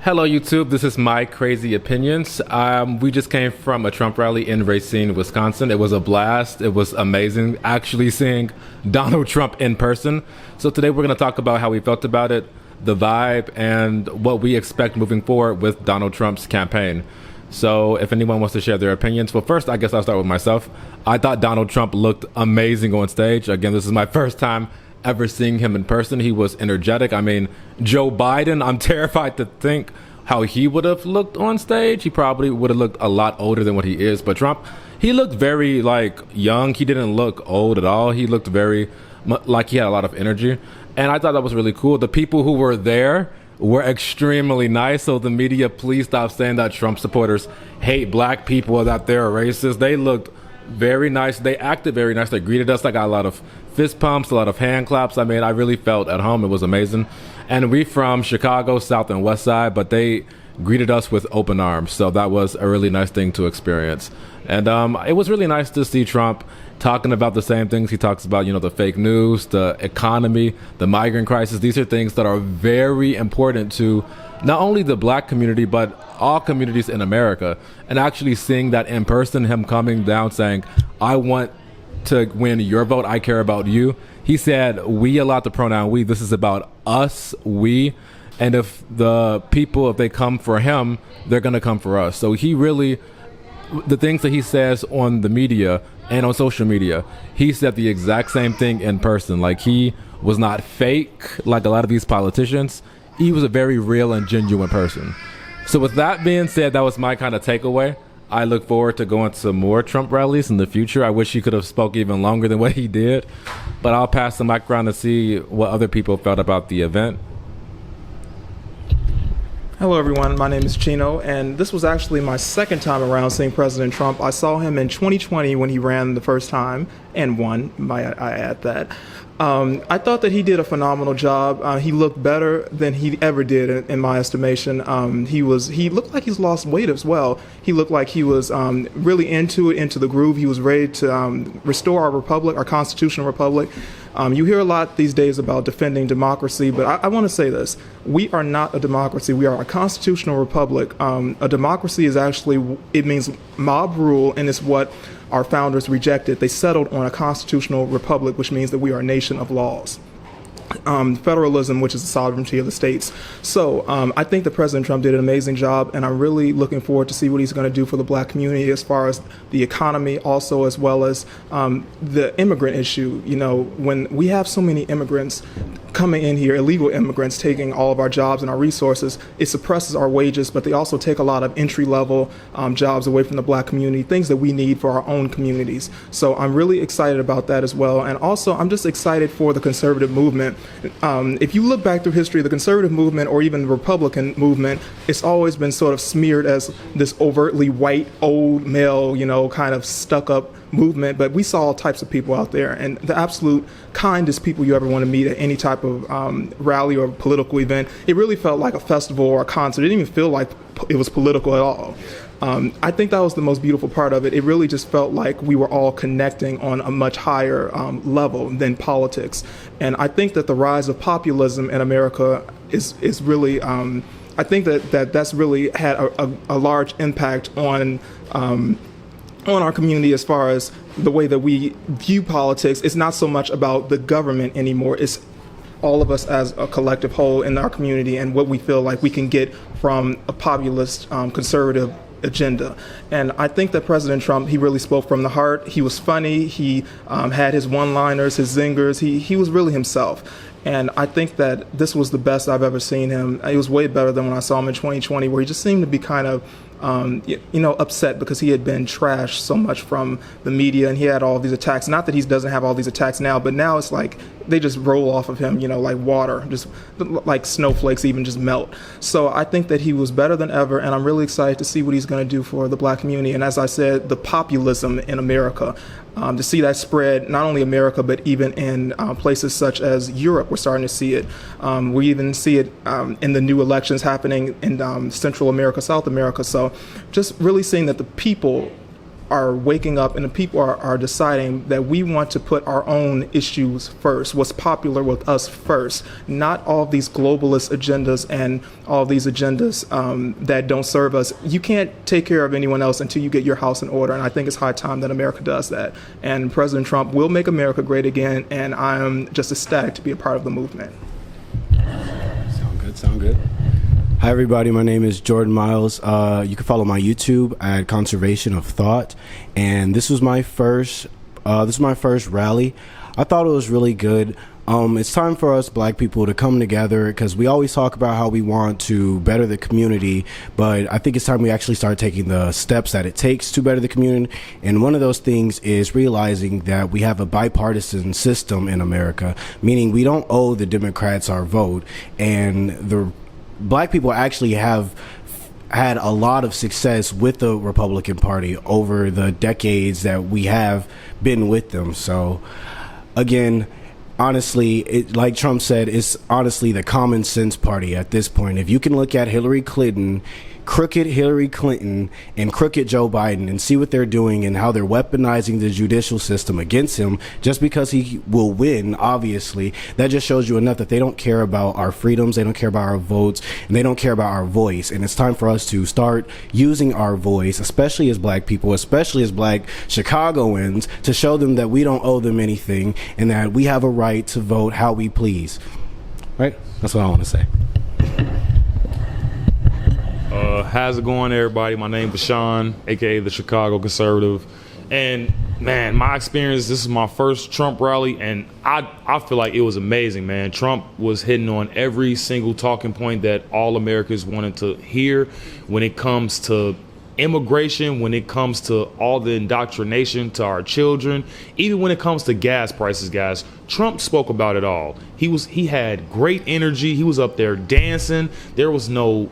Hello, YouTube. This is My Crazy Opinions. We just came from a Trump rally in Racine, Wisconsin. It was a blast. It was amazing actually seeing Donald Trump in person. So today we're going to talk about how we felt about it, the vibe, and what we expect moving forward with Donald Trump's campaign. So if anyone wants to share their opinions, well, first, I guess I'll start with myself. I thought Donald Trump looked amazing on stage. Again, this is my first time ever seeing him in person. He was energetic. I mean, Joe Biden, I'm terrified to think how he would have looked on stage. He probably would have looked a lot older than what he is. But Trump, he looked very young. He didn't look old at all. He looked very like he had a lot of energy. And I thought that was really cool. The people who were there were extremely nice. So the media, please stop saying that Trump supporters hate black people or that they're racist. They looked very nice. They acted very nice. They greeted us. I got a lot of fist pumps, a lot of hand claps. I mean, I really felt at home. It was amazing. And we from Chicago, South and West Side, but they greeted us with open arms. So that was a really nice thing to experience. And it was really nice to see Trump talking about the same things he talks about, the fake news, the economy, the migrant crisis. These are things that are very important to not only the black community, but all communities in America. And actually seeing that in person, him coming down saying, I want to win your vote. I care about you. He said, we, a lot, the pronoun we. This is about us, we. And if the people, if they come for him, they're going to come for us. So he really, the things that he says on the media and on social media, he said the exact same thing in person. Like, he was not fake like a lot of these politicians. He was a very real and genuine person. So with that being said, that was my kind of takeaway. I look forward to going to more Trump rallies in the future. I wish he could have spoke even longer than what he did. But I'll pass the mic around to see what other people felt about the event. Hello, everyone. My name is Chino, and this was actually my second time around seeing President Trump. I saw him in 2020 when he ran the first time and won, might I add that. I thought that he did a phenomenal job. He looked better than he ever did, in my estimation. He looked like he's lost weight as well. He looked like he was really into the groove. He was ready to restore our republic, our constitutional republic. You hear a lot these days about defending democracy, but I want to say this. We are not a democracy. We are a constitutional republic. A democracy is actually, it means mob rule, and it's what our founders rejected. They settled on a constitutional republic, which means that we are a nation of laws. Federalism, which is the sovereignty of the states. So I think that President Trump did an amazing job, and I'm really looking forward to see what he's going to do for the black community as far as the economy, also as well as the immigrant issue. When we have so many immigrants coming in here, illegal immigrants taking all of our jobs and our resources, it suppresses our wages, but they also take a lot of entry-level jobs away from the black community, things that we need for our own communities. So I'm really excited about that as well. And also, I'm just excited for the conservative movement. If you look back through history, the conservative movement or even the Republican movement, it's always been sort of smeared as this overtly white, old male, kind of stuck-up movement, but we saw all types of people out there, and the absolute kindest people you ever want to meet at any type of rally or political event. It really felt like a festival or a concert. It didn't even feel like it was political at all. I think that was the most beautiful part of it. It really just felt like we were all connecting on a much higher level than politics. And I think that the rise of populism in America is really, I think that's really had a large impact on our community as far as the way that we view politics. It's not so much about the government anymore. It's all of us as a collective whole in our community and what we feel like we can get from a populist conservative agenda. And I think that President Trump, he really spoke from the heart. He was funny. He had his one-liners, his zingers. He was really himself. And I think that this was the best I've ever seen him. It was way better than when I saw him in 2020, where he just seemed to be kind of upset because he had been trashed so much from the media, and he had all these attacks. Not that he doesn't have all these attacks now, but now it's like they just roll off of him, like water, just like snowflakes even just melt. So I think that he was better than ever, and I'm really excited to see what he's going to do for the black community. And as I said, the populism in America, to see that spread, not only America, but even in places such as Europe, we're starting to see it. We even see it in the new elections happening in Central America, South America. So just really seeing that the people are waking up and the people are deciding that we want to put our own issues first, what's popular with us first, not all of these globalist agendas and all of these agendas that don't serve us. You can't take care of anyone else until you get your house in order, and I think it's high time that America does that. And President Trump will make America great again, and I'm just ecstatic to be a part of the movement. Sound good. Hi everybody, my name is Jordan Miles. You can follow my YouTube at Conservation of Thought, and this was my first rally. I thought it was really good. It's time for us black people to come together, because we always talk about how we want to better the community, but I think it's time we actually start taking the steps that it takes to better the community. And one of those things is realizing that we have a bipartisan system in America, meaning we don't owe the Democrats our vote, and the black people actually have had a lot of success with the Republican Party over the decades that we have been with them. So again, honestly, like Trump said, it's honestly the common sense party at this point. If you can look at crooked Hillary Clinton and crooked Joe Biden and see what they're doing and how they're weaponizing the judicial system against him just because he will win, obviously, that just shows you enough that they don't care about our freedoms, they don't care about our votes, and they don't care about our voice. And it's time for us to start using our voice, especially as black people, especially as black Chicagoans, to show them that we don't owe them anything and that we have a right to vote how we please. Right? That's what I want to say. How's it going, everybody? My name is Bashan, aka the Chicago Conservative, and man, my experience, this is my first Trump rally, and I feel like it was amazing, man. Trump was hitting on every single talking point that all Americans wanted to hear when it comes to immigration, when it comes to all the indoctrination to our children, even when it comes to gas prices, guys. Trump spoke about it all. He had great energy. He was up there dancing. There was no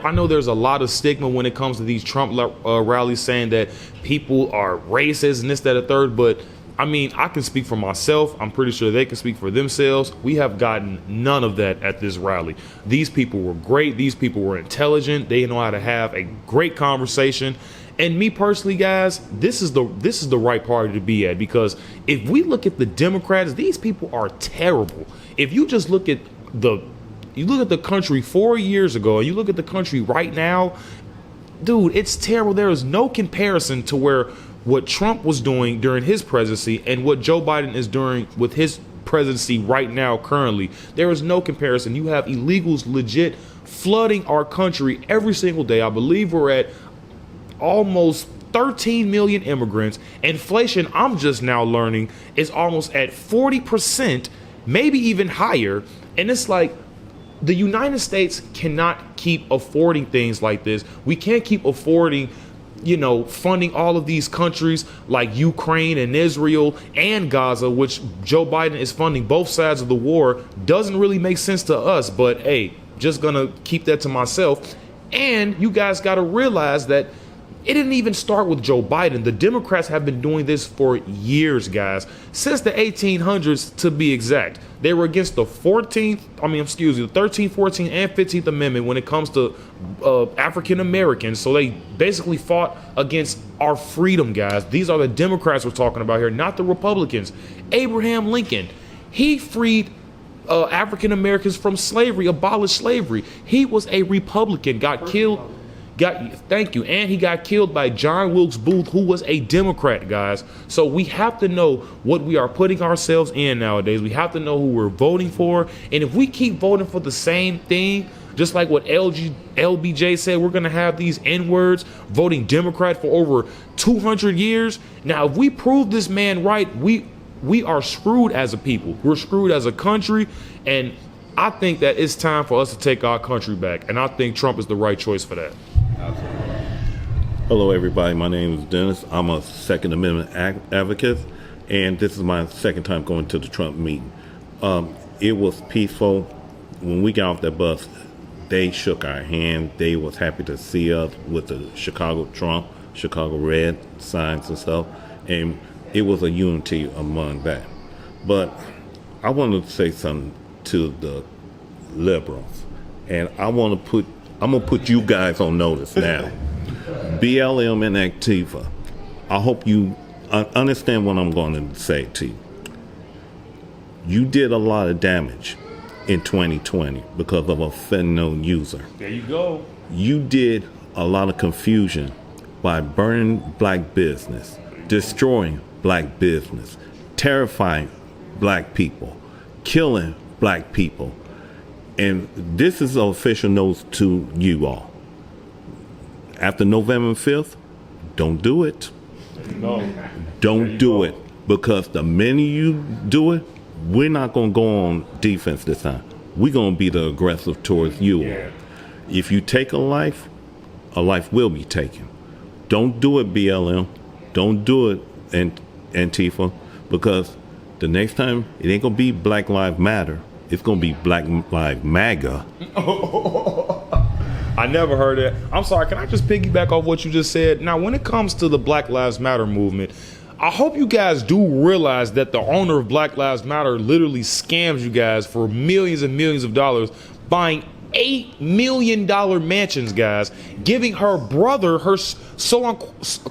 I know there's a lot of stigma when it comes to these Trump rallies, saying that people are racist and this, that, and third. But I mean, I can speak for myself. I'm pretty sure they can speak for themselves. We have gotten none of that at this rally. These people were great. These people were intelligent. They know how to have a great conversation. And me personally, guys, this is the right party to be at, because if we look at the Democrats, these people are terrible. If you just look at the country 4 years ago and you look at the country right now, dude, it's terrible. There is no comparison to what Trump was doing during his presidency and what Joe Biden is doing with his presidency right now currently. There is no comparison. You have illegals legit flooding our country every single day. I believe we're at almost 13 million immigrants. Inflation, I'm just now learning, is almost at 40%, maybe even higher. And it's like, the United States cannot keep affording things like this. We can't keep affording, funding all of these countries like Ukraine and Israel and Gaza, which Joe Biden is funding both sides of the war. Doesn't really make sense to us, but hey, just gonna keep that to myself. And you guys gotta realize that it didn't even start with Joe Biden. The Democrats have been doing this for years, guys, since the 1800s to be exact. They were against the 13th, 14th, and 15th Amendment when it comes to African Americans. So they basically fought against our freedom, guys. These are the Democrats we're talking about here, not the Republicans. Abraham Lincoln, he freed African Americans from slavery, abolished slavery. He was a Republican, got killed. Thank you. And he got killed by John Wilkes Booth, who was a Democrat, guys. So we have to know what we are putting ourselves in nowadays. We have to know who we're voting for. And if we keep voting for the same thing, just like what LBJ said, we're going to have these N-words voting Democrat for over 200 years. Now, if we prove this man right, we are screwed as a people. We're screwed as a country. And I think that it's time for us to take our country back. And I think Trump is the right choice for that. Hello, everybody. My name is Dennis. I'm a Second Amendment advocate, and this is my second time going to the Trump meeting. It was peaceful. When we got off that bus, they shook our hand. They was happy to see us with the Chicago Trump, Chicago Red signs and stuff, and it was a unity among that. But I wanted to say something to the liberals, and I'm gonna put you guys on notice now. B.L.M. and Antifa, I hope you understand what I'm going to say to you. You did a lot of damage in 2020 because of a fentanyl user. There you go. You did a lot of confusion by burning black business, destroying black business, terrifying black people, killing black people. And this is an official note to you all. After November 5th, don't do it. No. Don't do it. Because the minute you do it, we're not going to go on defense this time. We're going to be the aggressive towards you. Yeah. If you take a life will be taken. Don't do it, B.L.M. Don't do it, Antifa, because the next time it ain't going to be Black Lives Matter. It's going to be Black Lives MAGA. I never heard that. I'm sorry, can I just piggyback off what you just said? Now, when it comes to the Black Lives Matter movement, I hope you guys do realize that the owner of Black Lives Matter literally scams you guys for millions and millions of dollars, buying $8 million mansions, guys, giving her brother, her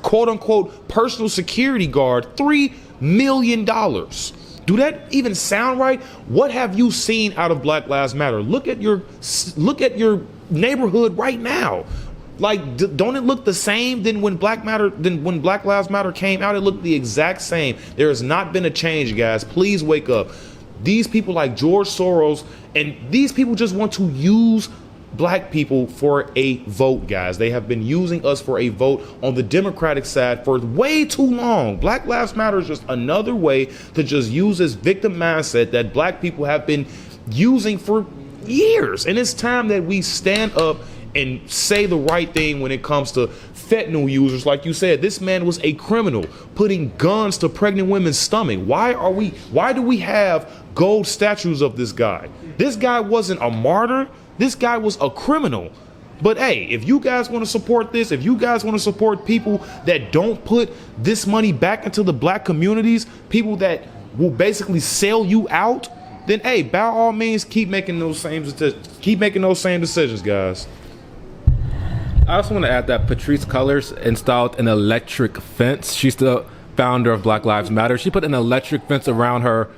quote unquote personal security guard, $3 million. Do that even sound right? What have you seen out of Black Lives Matter? Look at your neighborhood right now. Like, don't it look the same than when Black Lives Matter came out? It looked the exact same. There has not been a change, guys. Please wake up. These people like George Soros, and these people just want to use black people for a vote, guys. They have been using us for a vote on the Democratic side for way too long. Black Lives Matter is just another way to just use this victim mindset that black people have been using for years. And it's time that we stand up and say the right thing when it comes to fentanyl users. Like you said, this man was a criminal putting guns to pregnant women's stomach. Why do we have gold statues of this guy? This guy wasn't a martyr. This guy was a criminal. But hey, if you guys want to support this, if you guys want to support people that don't put this money back into the black communities, people that will basically sell you out, then hey, by all means, keep making those same decisions, guys. I also want to add that Patrisse Cullors installed an electric fence. She's the founder of Black Lives Matter. She put an electric fence around her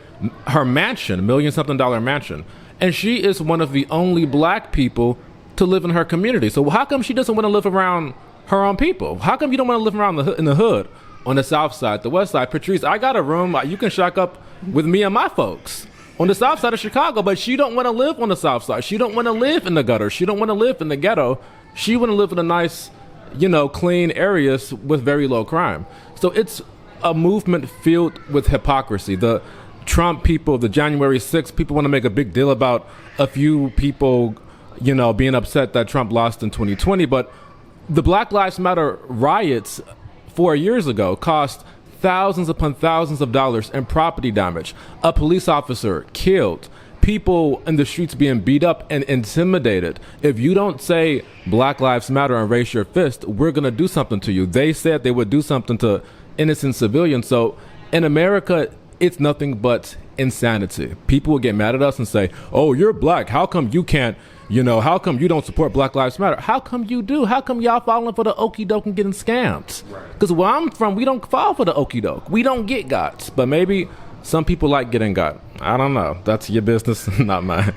mansion, $1 million-something mansion. And she is one of the only black people to live in her community. So how come she doesn't want to live around her own people? How come you don't want to live around in the hood, on the south side, the west side? Patrisse, I got a room. You can shack up with me and my folks on the south side of Chicago, but she don't want to live on the south side. She don't want to live in the gutter. She don't want to live in the ghetto. She want to live in a nice, clean areas with very low crime. So it's a movement filled with hypocrisy. The Trump people, the January 6th people want to make a big deal about a few people, being upset that Trump lost in 2020. But the Black Lives Matter riots 4 years ago cost thousands upon thousands of dollars in property damage. A police officer killed. People in the streets being beat up and intimidated. If you don't say Black Lives Matter and raise your fist, we're going to do something to you. They said they would do something to innocent civilians. So in America, it's nothing but insanity. People will get mad at us and say, oh, you're black. How come you can't, how come you don't support Black Lives Matter? How come you do? How come y'all falling for the okie doke and getting scammed? Because where I'm from, we don't fall for the okie doke. We don't get got. But maybe some people like getting got. I don't know. That's your business, not mine.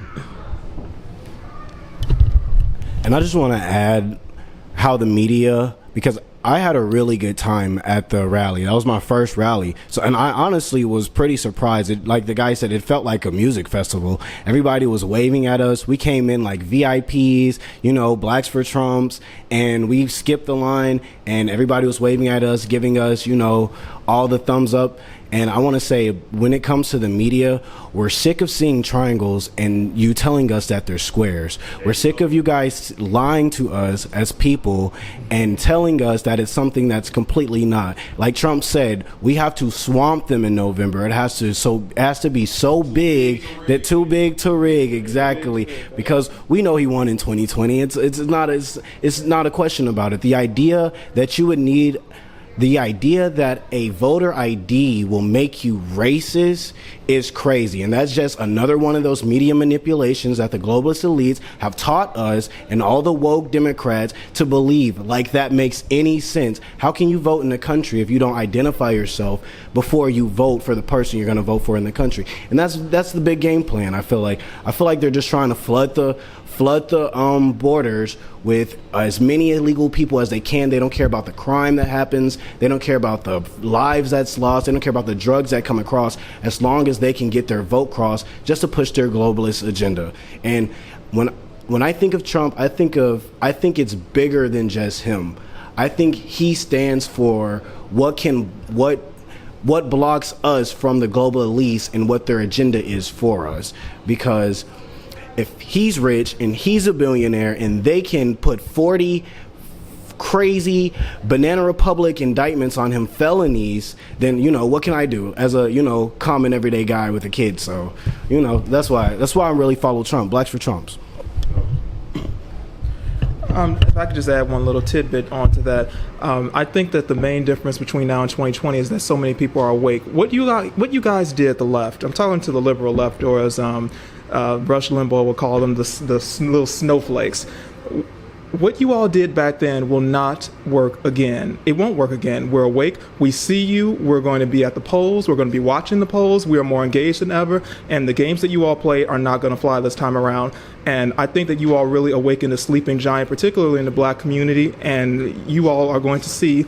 And I just want to add how the media, because I had a really good time at the rally. That was my first rally. And I honestly was pretty surprised. Like the guy said, it felt like a music festival. Everybody was waving at us. We came in like VIPs, Blacks for Trumps, and we skipped the line and everybody was waving at us, giving us, all the thumbs up. And I want to say, when it comes to the media, we're sick of seeing triangles and you telling us that they're squares. We're sick of you guys lying to us as people and telling us that it's something that's completely not. Like Trump said, we have to swamp them in November. It has to be so big that too big to rig. Exactly, because we know he won in 2020. It's not a question about it. The idea that you would need the idea that a voter ID will make you racist is crazy. And that's just another one of those media manipulations that the globalist elites have taught us and all the woke Democrats to believe. Like, that makes any sense. How can you vote in the country if you don't identify yourself before you vote for the person you're going to vote for in the country? And that's the big game plan. I feel like they're just trying to flood the borders with as many illegal people as they can. They don't care about the crime that happens. They don't care about the lives that's lost. They don't care about the drugs that come across, as long as they can get their vote crossed just to push their globalist agenda. And when I think of Trump, I think it's bigger than just him. I think he stands for what blocks us from the global elites and what their agenda is for us. Because if he's rich and he's a billionaire and they can put 40 crazy Banana Republic indictments on him, felonies, then, what can I do as a, common everyday guy with a kid? So, that's why I really follow Trump. Blacks for Trumps. If I could just add one little tidbit onto that, I think that the main difference between now and 2020 is that so many people are awake. What you guys did at the left, I'm talking to the liberal left, or as Rush Limbaugh would call them, the little snowflakes. What you all did back then will not work again. It won't work again. We're awake. We see you. We're going to be at the polls. We're going to be watching the polls. We are more engaged than ever. And the games that you all play are not going to fly this time around. And I think that you all really awakened a sleeping giant, particularly in the black community. And you all are going to see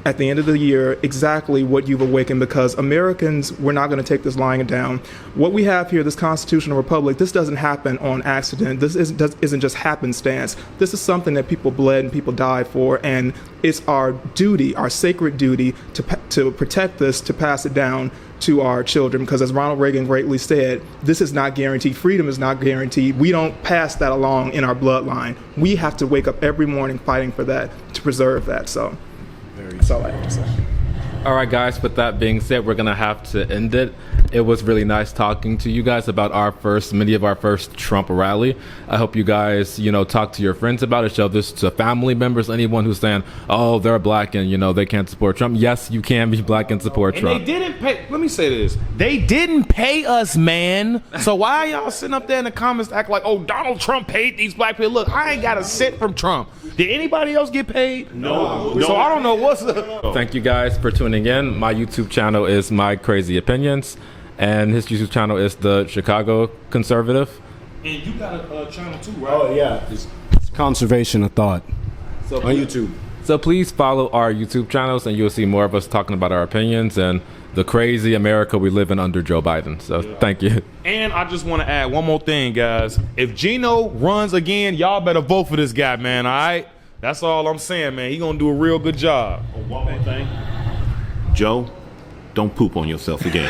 at the end of the year exactly what you've awakened, because Americans, we're not going to take this lying down. What we have here, this constitutional republic, this doesn't happen on accident. This isn't just happenstance. This is something that people bled and people died for, and it's our duty, our sacred duty, to protect this, to pass it down to our children, because as Ronald Reagan greatly said, this is not guaranteed. Freedom is not guaranteed. We don't pass that along in our bloodline. We have to wake up every morning fighting for that, to preserve that. So that's all I have to say. All right, guys, with that being said, we're going to have to end it. It was really nice talking to you guys about many of our first Trump rally. I hope you guys, talk to your friends about it, show this to family members, anyone who's saying, oh, they're black and, they can't support Trump. Yes, you can be black and support Trump. They didn't pay, let me say this, they didn't pay us, man. So why are y'all sitting up there in the comments act like, oh, Donald Trump paid these black people? Look, I ain't got a cent from Trump. Did anybody else get paid? No. So I don't know what's up. Thank you guys for tuning in. My YouTube channel is My Crazy Opinions, and his YouTube channel is The Chicago Conservative. And you got a channel too, right? Oh, yeah. It's Conservation of Thought on YouTube. So please follow our YouTube channels, and you'll see more of us talking about our opinions and the crazy America we live in under Joe Biden. So Thank you. And I just want to add one more thing, guys. If Chino runs again, y'all better vote for this guy, man, all right? That's all I'm saying, man. He going to do a real good job. One more thing. Joe, don't poop on yourself again.